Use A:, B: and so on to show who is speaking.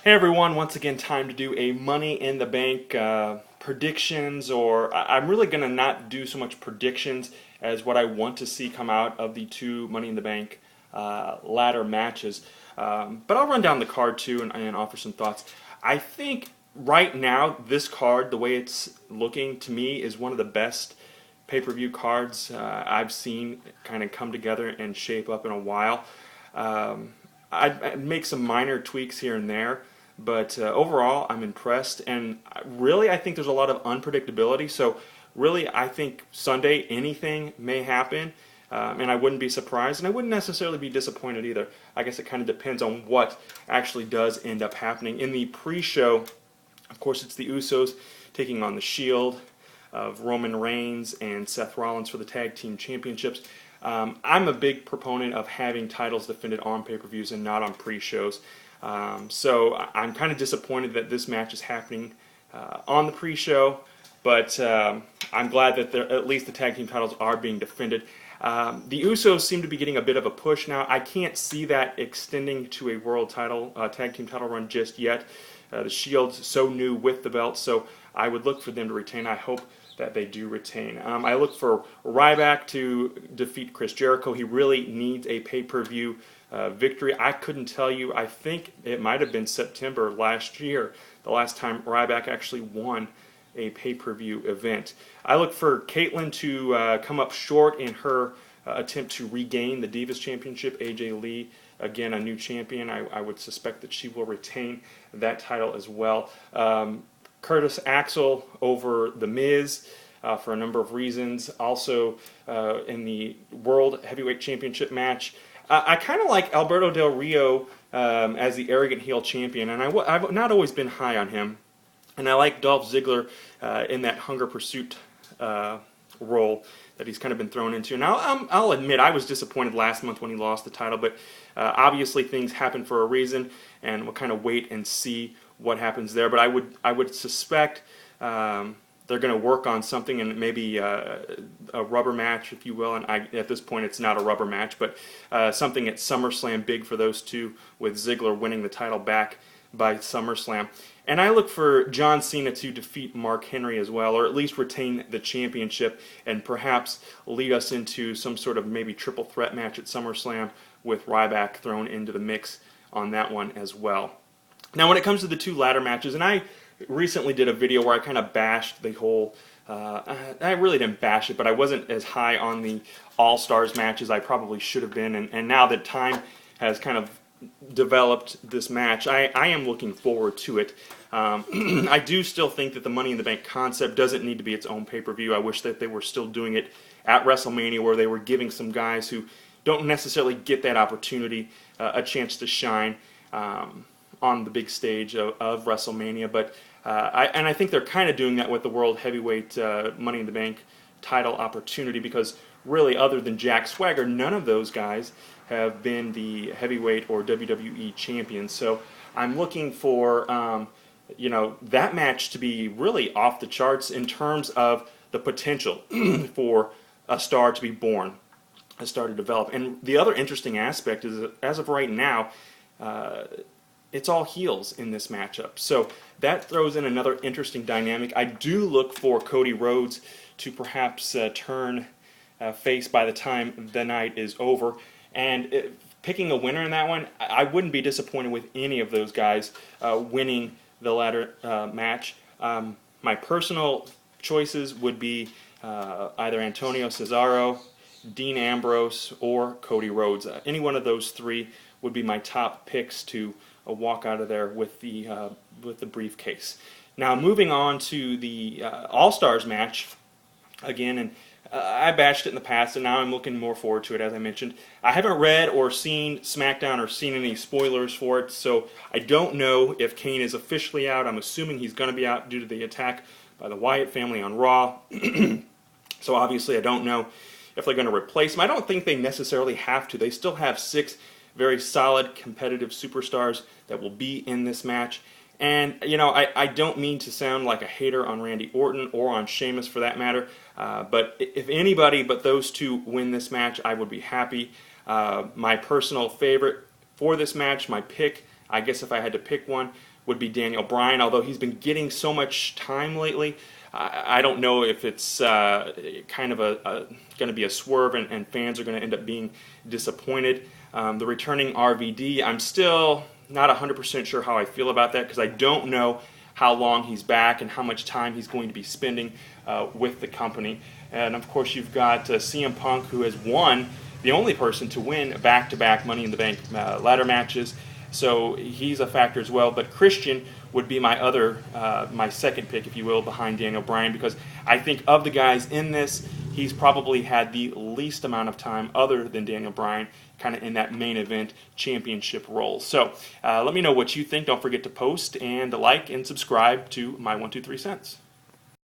A: Hey everyone, once again time to do a Money in the Bank predictions, or I'm really going to not do so much predictions as what I want to see come out of the two Money in the Bank ladder matches. But I'll run down the card too and offer some thoughts. I think right now this card, the way it's looking to me, is one of the best pay-per-view cards I've seen kind of come together and shape up in a while. I'd make some minor tweaks here and there, but overall, I'm impressed, and really, I think there's a lot of unpredictability. So, really, I think Sunday anything may happen, and I wouldn't be surprised, and I wouldn't necessarily be disappointed either. I guess it kind of depends on what actually does end up happening. In the pre-show, of course, it's the Usos taking on the Shield of Roman Reigns and Seth Rollins for the Tag Team Championships. I'm a big proponent of having titles defended on pay-per-views and not on pre-shows. So I'm kind of disappointed that this match is happening on the pre-show, but I'm glad that at least the tag team titles are being defended. The Usos seem to be getting a bit of a push now. I can't see that extending to a world title, tag team title run just yet. The Shield's so new with the belt, so I would look for them to retain. I hope that they do retain. I look for Ryback to defeat Chris Jericho. He really needs a pay-per-view victory. I couldn't tell you. I think it might have been September last year, the last time Ryback actually won a pay-per-view event. I look for Caitlyn to come up short in her attempt to regain the Divas Championship. AJ Lee, again, a new champion. I would suspect that she will retain that title as well. Curtis Axel over The Miz for a number of reasons. Also in the World Heavyweight Championship match, I kind of like Alberto Del Rio as the arrogant heel champion, and I've not always been high on him. And I like Dolph Ziggler in that Hunger Pursuit role that he's kind of been thrown into. Now, I'll admit I was disappointed last month when he lost the title, but obviously things happen for a reason, and we'll kind of wait and see what happens there. But I would suspect they're going to work on something, and maybe a rubber match, if you will. And at this point, it's not a rubber match, but something at SummerSlam big for those two, with Ziggler winning the title back by SummerSlam. And I look for John Cena to defeat Mark Henry as well, or at least retain the championship, and perhaps lead us into some sort of maybe triple threat match at SummerSlam with Ryback thrown into the mix on that one as well. Now, when it comes to the two ladder matches, and I recently did a video where I kind of bashed the whole, I really didn't bash it, but I wasn't as high on the All-Stars match as I probably should have been, and now that time has kind of developed this match, I am looking forward to it. I do still think that the Money in the Bank concept doesn't need to be its own pay-per-view. I wish that they were still doing it at WrestleMania, where they were giving some guys who don't necessarily get that opportunity a chance to shine on the big stage of WrestleMania. But I think they're kind of doing that with the World Heavyweight Money in the Bank title opportunity, because really, other than Jack Swagger, none of those guys have been the heavyweight or WWE champions. So I'm looking for that match to be really off the charts in terms of the potential for a star to be born, a star to develop. And the other interesting aspect is that as of right now, it's all heels in this matchup. So that throws in another interesting dynamic. I do look for Cody Rhodes to perhaps turn face by the time the night is over. And picking a winner in that one, I wouldn't be disappointed with any of those guys winning the ladder match. My personal choices would be either Antonio Cesaro, Dean Ambrose, or Cody Rhodes. Any one of those three would be my top picks to walk out of there with the briefcase. Now, moving on to the All-Stars match again, and I bashed it in the past, and now I'm looking more forward to it, as I mentioned. I haven't read or seen SmackDown or seen any spoilers for it, so I don't know if Kane is officially out. I'm assuming he's going to be out due to the attack by the Wyatt family on Raw. So obviously I don't know if they're going to replace him. I don't think they necessarily have to. They still have 6 very solid competitive superstars that will be in this match. And, I don't mean to sound like a hater on Randy Orton or on Sheamus for that matter, but if anybody but those two win this match, I would be happy. My personal favorite for this match, my pick I guess if I had to pick one, would be Daniel Bryan, although he's been getting so much time lately. I don't know if it's kind of going to be a swerve and fans are going to end up being disappointed. The returning RVD, I'm still not 100% sure how I feel about that because I don't know how long he's back and how much time he's going to be spending with the company. And of course, you've got CM Punk, who has won, the only person to win back-to-back Money in the Bank ladder matches. So he's a factor as well. But Christian would be my second pick, if you will, behind Daniel Bryan, because I think of the guys in this, he's probably had the least amount of time other than Daniel Bryan kind of in that main event championship role. So let me know what you think. Don't forget to post and like and subscribe to my 1, 2, 3 cents.